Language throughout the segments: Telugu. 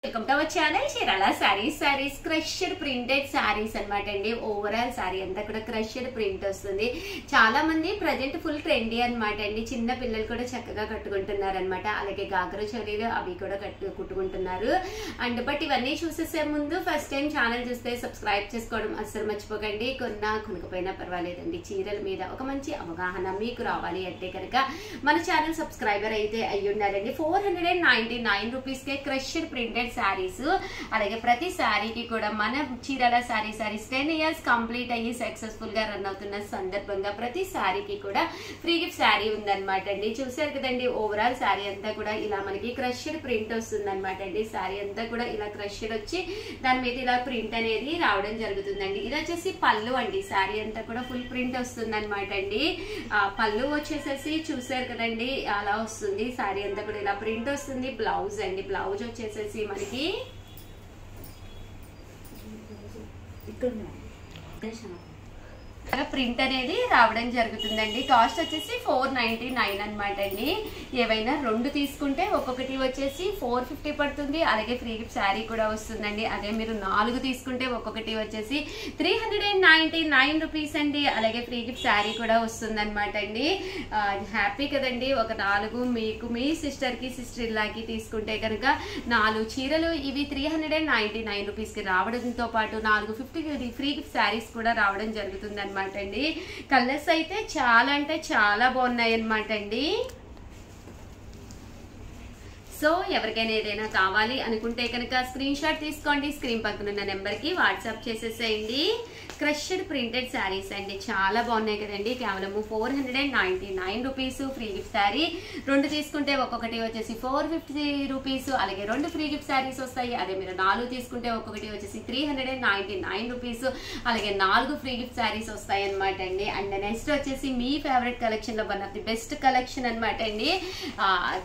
Welcome to our channel Chirala saris crushed printed saris అన్నమాట అండి. ఓవరాల్ సారీ అంతా కూడా క్రష్డ్ ప్రింట్ వస్తుంది. చాలా మంది ప్రజెంట్ ఫుల్ ట్రెండీ అన్నమాట అండి. చిన్న పిల్లలు కూడా చక్కగా కట్టుకుంటున్నారు అనమాట. అలాగే గాగ్రా చోలీలు అవి కూడా కుట్టుకుంటున్నారు. అండ్ బట్ ఇవన్నీ చూసేసే ముందు ఫస్ట్ టైం ఛానల్ చూస్తే సబ్స్క్రైబ్ చేసుకోవడం అస్సలు మర్చిపోకండి. కొనకపోయినా పర్వాలేదండి, చీరల మీద ఒక మంచి అవగాహన మీకు రావాలి అంటే కనుక మన ఛానల్ సబ్స్క్రైబర్ అయితే అయ్యి ఉండాలండి. 499 రూపీస్కే క్రష్డ్ ప్రింటెడ్ సారీస్. అలాగే ప్రతి సారీకి కూడా మన చీరాల సారీస్ 10 ఇయర్స్ కంప్లీట్ అయ్యి సక్సెస్ఫుల్ గా రన్ అవుతున్న సందర్భంగా ప్రతి సారీకి కూడా ఫ్రీ గిఫ్ట్ సారీ ఉందన్నమాట అండి. చూసారు కదండి, ఓవరాల్ సారీ అంతా కూడా ఇలా మనకి క్రష్డ్ ప్రింట్ వస్తుంది అనమాట అండి. సారీ అంతా కూడా ఇలా క్రష్డ్ వచ్చి దాని మీద ఇలా ప్రింట్ అనేది రావడం జరుగుతుందండి. ఇది వచ్చేసి పళ్ళు అండి. సారీ అంతా కూడా ఫుల్ ప్రింట్ వస్తుంది అనమాట అండి. పళ్ళు వచ్చేసేసి చూసారు కదండి అలా వస్తుంది. సారీ అంతా కూడా ఇలా ప్రింట్ వస్తుంది. బ్లౌజ్ అండి, బ్లౌజ్ వచ్చేసేసి మనకి ప్రింట్ అనేది రావడం జరుగుతుందండి. కాస్ట్ వచ్చేసి 499 అనమాట అండి. ఏవైనా రెండు తీసుకుంటే ఒక్కొక్కటి వచ్చేసి 450 పడుతుంది. అలాగే ఫ్రీ గిఫ్ట్ శారీ కూడా వస్తుందండి. అదే మీరు 4 తీసుకుంటే ఒక్కొక్కటి వచ్చేసి 399 రూపీస్ అండి. అలాగే ఫ్రీ గిఫ్ట్ శారీ కూడా వస్తుంది అనమాట అండి. హ్యాపీ కదండి. ఒక 4 మీకు మీ సిస్టర్కి సిస్టర్ ఇల్లాకి తీసుకుంటే కనుక 4 చీరలు ఇవి 399 రూపీస్కి రావడంతో పాటు 450 ఫ్రీ గిఫ్ట్ శారీస్ కూడా రావడం జరుగుతుంది అనమాట అండి. కలర్స్ అయితే చాలా అంటే చాలా బాగున్నాయి అనమాట అండి. సో ఎవరికైనా ఏదైనా కావాలి అనుకుంటే కనుక స్క్రీన్ షాట్ తీసుకోండి. స్క్రీన్ పక్కన ఉన్న నెంబర్కి వాట్సాప్ చేసేసేయండి. క్రష్డ్ ప్రింటెడ్ శారీస్ అండి, చాలా బాగున్నాయి కదండి. కేవలం 499 రూపీస్ ఫ్రీ గిఫ్ట్ శారీ. 2 తీసుకుంటే ఒక్కొక్కటి వచ్చేసి 450 రూపీస్. అలాగే 2 ఫ్రీ గిఫ్ట్ శారీస్ వస్తాయి. అదే మీరు 4 తీసుకుంటే ఒక్కొక్కటి వచ్చేసి 399 రూపీస్. అలాగే 4 ఫ్రీ గిఫ్ట్ శారీస్ వస్తాయి అనమాట అండి. అండ్ నెక్స్ట్ వచ్చేసి మీ ఫేవరెట్ కలెక్షన్ లో one of the best collection అనమాట అండి.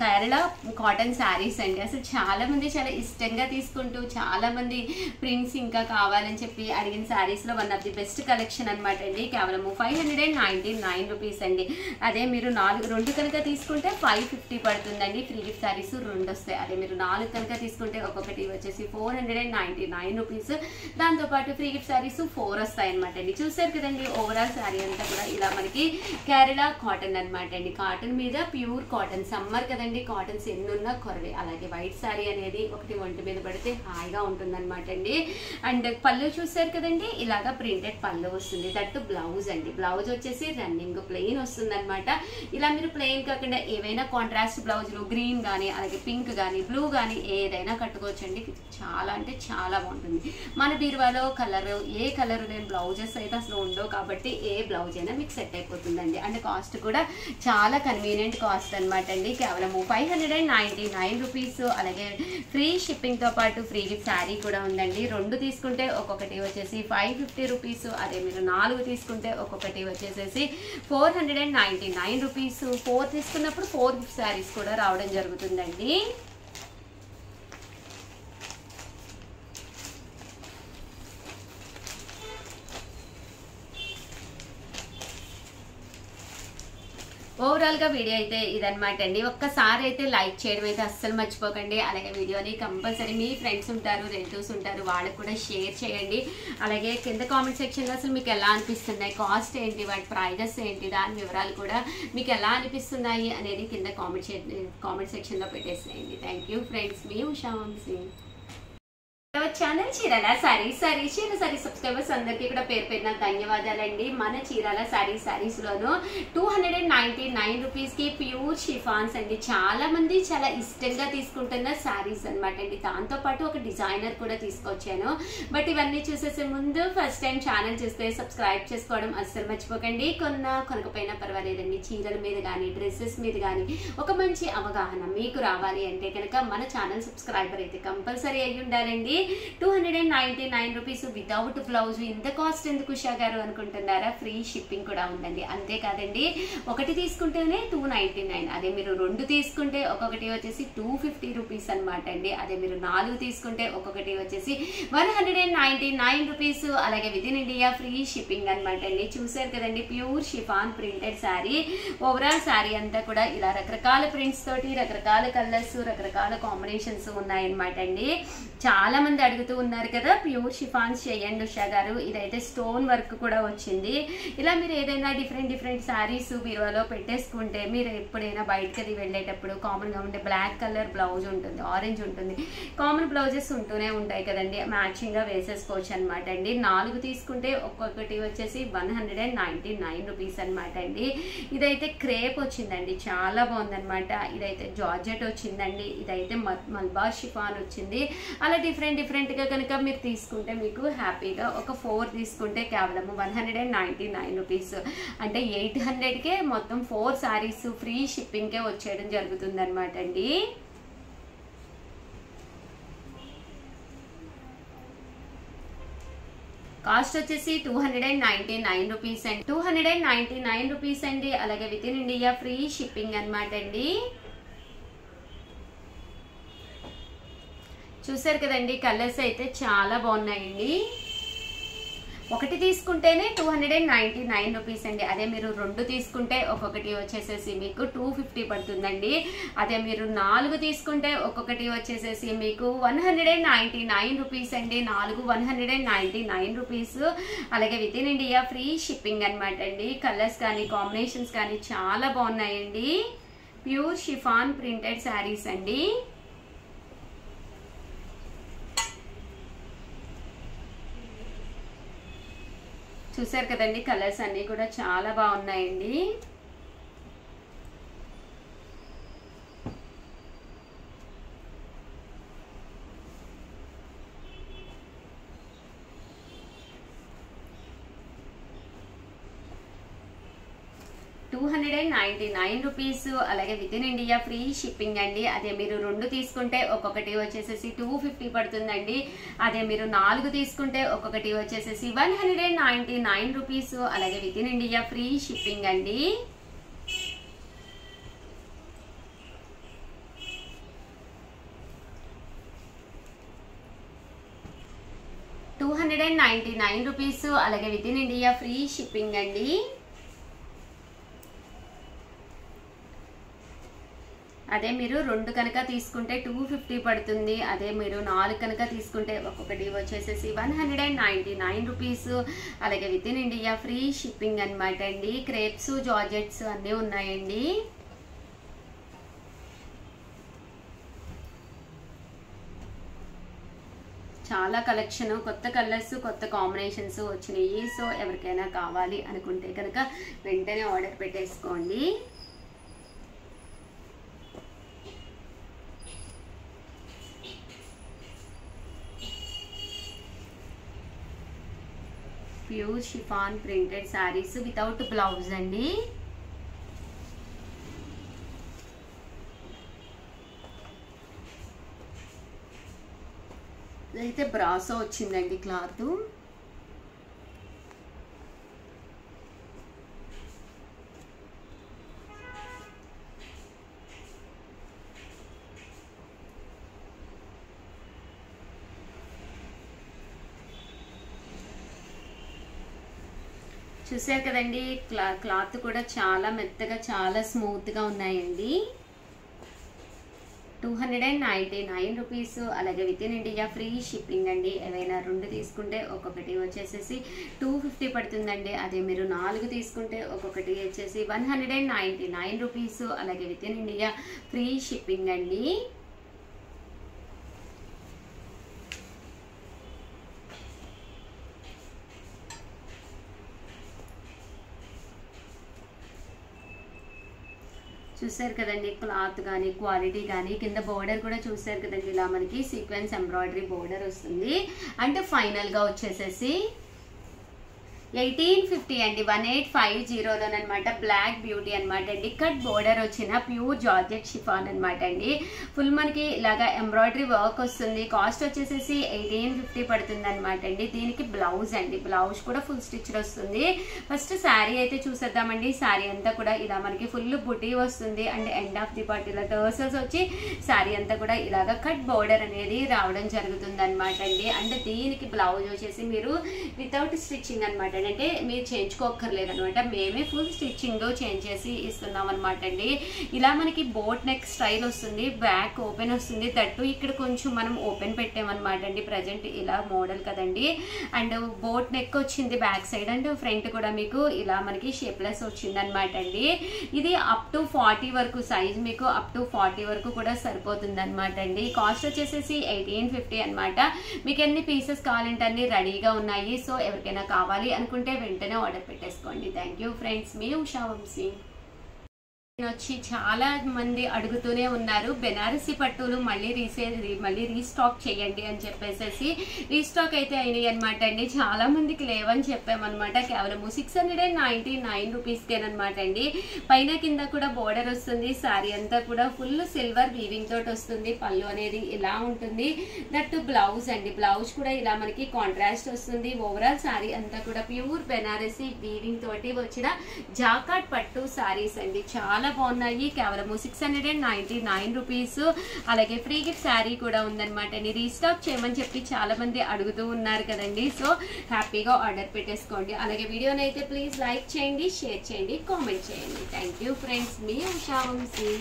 కేరళ కాటన్ శారీస్ అండి. అసలు చాలా మంది చాలా ఇష్టంగా తీసుకుంటూ చాలా మంది ప్రింట్స్ ఇంకా కావాలని చెప్పి అడిగిన శారీస్ లో one of the best collection అనమాట అండి. కేవలం 599 రూపీస్ అండి. అదే మీరు 2 కనుక తీసుకుంటే 550 పడుతుందండి. ఫ్రీ గిఫ్ట్ శారీస్ 2 వస్తాయి. అదే మీరు 4 కనుక తీసుకుంటే ఒక్కొక్కటి వచ్చేసి 499 రూపీస్. దాంతోపాటు ఫ్రీ గిఫ్ట్ శారీస్ 4 వస్తాయి అనమాట అండి. చూసారు కదండి, ఓవరాల్ శారీ అంతా కూడా ఇలా మనకి కేరళ కాటన్ అనమాట అండి. కాటన్ మీద ప్యూర్ కాటన్. సమ్మర్ కదండి, కాటన్స్ ఎన్నున్నా కొరవే. అలాగే వైట్ శారీ అనేది ఒకటి ఒంటి మీద పడితే హాయిగా ఉంటుంది అనమాట అండి. అండ్ పళ్ళు చూసారు కదండి, ఇలాగా ప్రింటెడ్ పళ్ళు వస్తుంది. దట్టు బ్లౌజ్ అండి. బ్లౌజ్ వచ్చేసి రన్నింగ్ ప్లెయిన్ వస్తుంది అనమాట. ఇలా మీరు ప్లెయిన్ కాకుండా ఏవైనా కాంట్రాస్ట్ బ్లౌజులు గ్రీన్ కానీ అలాగే పింక్ కానీ బ్లూ కానీ ఏదైనా కట్టుకోవచ్చండి. చాలా అంటే చాలా బాగుంటుంది. మన బీరువాలో ఏ కలర్ లేని బ్లౌజెస్ అయితే అసలు ఉండవు కాబట్టి ఏ బ్లౌజ్ అయినా మీకు సెట్ అయిపోతుందండి. అండ్ కాస్ట్ కూడా చాలా కన్వీనియంట్ కాస్ట్ అనమాట అండి. కేవలం 599 రూపీస్. అలాగే ఫ్రీ షిప్పింగ్ తో పాటు ఫ్రీ గిఫ్ట్ శారీ కూడా ఉందండి. 2 తీసుకుంటే ఒక్కొక్కటి వచ్చేసి 550 రూపీస్. అదే మీరు 4 తీసుకుంటే ఒక్కొక్కటి వచ్చేసేసి 499 రూపీస్. 4 తీసుకున్నప్పుడు 4 గిఫ్ట్ శారీస్ కూడా రావడం జరుగుతుందండి. ఓవరాల్ గా వీడియో అయితే ఇదనమాట అండి. ఒక్కసారి అయితే లైక్ చేయడం అయితే అస్సలు మర్చిపోకండి. అలాగే వీడియోని కంపల్సరీ మీ ఫ్రెండ్స్ ఉంటారు, రిలేటివ్స్ ఉంటారు, వాళ్ళకి కూడా షేర్ చేయండి. అలాగే కింద కామెంట్ సెక్షన్లో అసలు మీకు ఎలా అనిపిస్తున్నాయి, కాస్ట్ ఏంటి, వాటి ప్రైజెస్ ఏంటి, దాని వివరాలు కూడా మీకు ఎలా అనిపిస్తున్నాయి అనేది కింద కామెంట్ సెక్షన్లో పెట్టేసేయండి. థ్యాంక్ యూ ఫ్రెండ్స్, మీ ఉషా వంశీ. ఛానల్ చీరాల సారీస్ సబ్స్క్రైబర్స్ అందరికీ కూడా పేరు పేరున ధన్యవాదాలండి. మన చీరాల సారీస్ లోను 299 రూపీస్ కి ప్యూర్ షిఫాన్స్ అండి. చాలా మంది చాలా ఇష్టంగా తీసుకుంటున్న సారీస్ అనమాట అండి. దాంతో పాటు ఒక డిజైనర్ కూడా తీసుకొచ్చాను. బట్ ఇవన్నీ చూసేసే ముందు ఫస్ట్ టైం ఛానల్ చూస్తే సబ్స్క్రైబ్ చేసుకోవడం అస్సలు మర్చిపోకండి. కొనకపోయినా పర్వాలేదండి, చీరల మీద కానీ డ్రెస్సెస్ మీద కానీ ఒక మంచి అవగాహన మీకు రావాలి అంటే కనుక మన ఛానల్ సబ్స్క్రైబర్ అయితే కంపల్సరీ అయ్యి ఉండాలండి. 299 రూపీస్ వితౌట్ బ్లౌజ్. ఇంత కాస్ట్ ఎందుకు ఉషా గారు అనుకుంటున్నారా? ఫ్రీ షిప్పింగ్ కూడా ఉందండి. అంతేకాదండి, ఒకటి తీసుకుంటేనే 299, అదే మీరు 2 తీసుకుంటే ఒక్కొక్కటి వచ్చేసి 250 రూపీస్ అనమాట అండి. అదే మీరు 4 తీసుకుంటే ఒక్కొక్కటి వచ్చేసి 199 రూపీస్. అలాగే with in India free shipping అనమాట అండి. చూసారు కదండి, pure chiffon printed sari. Overall sari అంతా కూడా ఇలా రకరకాల ప్రింట్స్ తోటి, రకరకాల కలర్స్, రకరకాల కాంబినేషన్స్ ఉన్నాయన్నమాట అండి. చాలా మంది అడుగుతూ ఉన్నారు కదా ప్యూర్ షిఫాన్స్ చేయండి ఉషా గారు. ఇదైతే స్టోన్ వర్క్ కూడా వచ్చింది. ఇలా మీరు ఏదైనా డిఫరెంట్ శారీస్ బీరువాలో పెట్టేసుకుంటే మీరు ఎప్పుడైనా బయటకి వెళ్ళేటప్పుడు కామన్గా ఉండే బ్లాక్ కలర్ బ్లౌజ్ ఉంటుంది, ఆరెంజ్ ఉంటుంది, కామన్ బ్లౌజెస్ ఉంటూనే ఉంటాయి కదండి, మ్యాచింగ్గా వేసేసుకోవచ్చు అనమాట అండి. 4 తీసుకుంటే ఒక్కొక్కటి వచ్చేసి 199 రూపీస్ అనమాట అండి. ఇదైతే క్రేప్ వచ్చిందండి, చాలా బాగుందనమాట. ఇదైతే జార్జెట్ వచ్చిందండి. ఇదైతే మల్బార్ షిఫాన్ వచ్చింది. అలా డిఫరెంట్గా కనుక మీరు తీసుకుంటే మీకు హ్యాపీగా ఒక 4 తీసుకుంటే కేవలం 199 రూపీస్, అంటే 800కే మొత్తం 4 శారీస్ ఫ్రీ షిప్పింగ్కే వచ్చేయడం జరుగుతుంది అనమాట అండి. కాస్ట్ వచ్చేసి 299 రూపీస్ అండి. 299 రూపీస్ అండి. అలాగే with in India free shipping అనమాట అండి. చూసారు కదండి, కలర్స్ అయితే చాలా బాగున్నాయండి. ఒకటి తీసుకుంటేనే 299 రూపీస్ అండి. అదే మీరు 2 తీసుకుంటే ఒక్కొక్కటి వచ్చేసేసి మీకు 250 పడుతుందండి. అదే మీరు 4 తీసుకుంటే ఒక్కొక్కటి వచ్చేసేసి మీకు 199 రూపీస్ అండి. 4 199 రూపీస్. అలాగే with in India free shipping అనమాట అండి. కలర్స్ కానీ కాంబినేషన్స్ కానీ చాలా బాగున్నాయండి. ప్యూర్ షిఫాన్ ప్రింటెడ్ శారీస్ అండి. చూసారు కదండి, కలర్స్ అన్నీ కూడా చాలా బాగున్నాయండి. రూపీస్. అలాగే with in India free shipping అండి. అదే మీరు 2 తీసుకుంటే ఒక్కొక్కటి వచ్చేసేసి 250 పడుతుందండి. అదే మీరు 4 తీసుకుంటే ఒక్కొక్కటి వచ్చేసేసి 199 రూపీస్. అలాగే with in India free shipping అండి. రూపీస్. అలాగే with in India free shipping అండి. అదే మీరు 2 కనుక తీసుకుంటే 250 పడుతుంది. అదే మీరు 4 కనుక తీసుకుంటే ఒక్కొక్కటి వచ్చేసేసి 199 రూపీస్. అలాగే with in India free shipping అనమాట అండి. క్రేప్స్, జార్జెట్స్ అన్నీ ఉన్నాయండి. చాలా కలెక్షన్, కొత్త కలర్స్, కొత్త కాంబినేషన్స్ వచ్చినాయి. సో ఎవరికైనా కావాలి అనుకుంటే కనుక వెంటనే ఆర్డర్ పెట్టేసుకోండి. Pure chiffon printed saris without blouse అండి. ఇదైతే బ్రాసో వచ్చిందండి క్లాత్. చూసారు కదండి, క్లాత్ కూడా చాలా మెత్తగా, చాలా స్మూత్ గా ఉన్నాయండి. 299 రూపీస్. అలాగే with in India free shipping అండి. ఏవైనా 2 తీసుకుంటే ఒక్కొక్కటి వచ్చేసేసి 250 పడుతుందండి. అదే మీరు 4 తీసుకుంటే ఒక్కొక్కటి వచ్చేసి 199 రూపీస్. అలాగే with in India free shipping అండి. చూసారు కదండి, క్లాత్ కానీ క్వాలిటీ కానీ, కింద బోర్డర్ కూడా చూసారు కదండి, ఇలా మనకి సీక్వెన్స్ ఎంబ్రాయిడరీ బోర్డర్ వస్తుంది. అంటే ఫైనల్ గా వచ్చేసేసి 1850 అండి, 1850లోనమాట. బ్లాక్ బ్యూటీ అనమాట అండి. కట్ బోర్డర్ వచ్చిన ప్యూర్ జార్జెట్ షిఫాన్ అనమాట అండి. ఫుల్ మనకి ఇలాగా ఎంబ్రాయిడరీ వర్క్ వస్తుంది. కాస్ట్ వచ్చేసేసి 1850 పడుతుంది అనమాట అండి. దీనికి బ్లౌజ్ అండి, బ్లౌజ్ కూడా ఫుల్ స్టిచ్ వస్తుంది. ఫస్ట్ శారీ అయితే చూసేద్దామండి. శారీ అంతా కూడా ఇలా మనకి ఫుల్ బుటీ వస్తుంది and end of the part ఇలా టర్సల్స్ వచ్చి శారీ అంతా కూడా ఇలాగా కట్ బోర్డర్ అనేది రావడం జరుగుతుంది అనమాట అండి. అంటే దీనికి బ్లౌజ్ వచ్చేసి మీరు వితౌట్ స్టిచ్చింగ్ అనమాట, అంటే మీరు చేయించుకోక్కర్లేదు అనమాట. మేమే ఫుల్ స్టిచ్చింగ్ చేంజ్ చేసి ఇస్తున్నాం అనమాట అండి. ఇలా మనకి బోట్ నెక్ స్టైల్ వస్తుంది, బ్యాక్ ఓపెన్ వస్తుంది. తట్టు ఇక్కడ కొంచెం మనం ఓపెన్ పెట్టామన్నమాట అండి. ప్రజెంట్ ఇలా మోడల్ కదండి. అండ్ బోట్ నెక్ వచ్చింది బ్యాక్ సైడ్ అండ్ ఫ్రంట్ కూడా మీకు ఇలా మనకి షేప్లెస్ వచ్చింది అనమాట అండి. ఇది అప్ టు 40 వరకు సైజ్ మీకు అప్ టు 40 వరకు కూడా సరిపోతుంది అనమాట అండి. కాస్ట్ వచ్చేసేసి 1850 అనమాట. మీకు ఎన్ని పీసెస్ కావాలంటే అన్ని రెడీగా ఉన్నాయి. సో ఎవరికైనా కావాలి అనుకుంటే వెంటనే ఆర్డర్ పెట్టేసుకోండి. థ్యాంక్ యూ ఫ్రెండ్స్, మీ ఉషా వంశీ. వచ్చి చాలా మంది అడుగుతూనే ఉన్నారు బెనారసి పట్టులు మళ్ళీ రీస్టాక్ చేయండి అని చెప్పేసి. రీస్టాక్ అయితే అయినాయి అనమాట అండి. చాలా మందికి లేవని చెప్పామన్నమాట. కేవలం 699 రూపీస్కేనమాట అండి. పైన కింద కూడా బోర్డర్ వస్తుంది. శారీ అంతా కూడా ఫుల్ సిల్వర్ వీవింగ్ తోటి వస్తుంది. పళ్ళు అనేది ఇలా ఉంటుంది. దట్ బ్లౌజ్ అండి, బ్లౌజ్ కూడా ఇలా మనకి కాంట్రాస్ట్ వస్తుంది. ఓవరాల్ శారీ అంతా కూడా ప్యూర్ బెనారసి వీవింగ్ తోటి వచ్చిన జాకాట్ పట్టు శారీస్ అండి. చాలా బాగున్నాయి. కేవలం 699 రూపీస్. అలాగే ఫ్రీ గిఫ్ట్ శారీ కూడా ఉందన్నమాట. రీస్టాక్ చేయమని చెప్పి చాలా మంది అడుగుతూ ఉన్నారు కదండి. సో హ్యాపీగా ఆర్డర్ పెట్టేసుకోండి. అలాగే వీడియోని అయితే ప్లీజ్ లైక్ చేయండి, షేర్ చేయండి, కామెంట్ చేయండి. థ్యాంక్ యూ ఫ్రెండ్స్, మీ ఉషా వంశీ.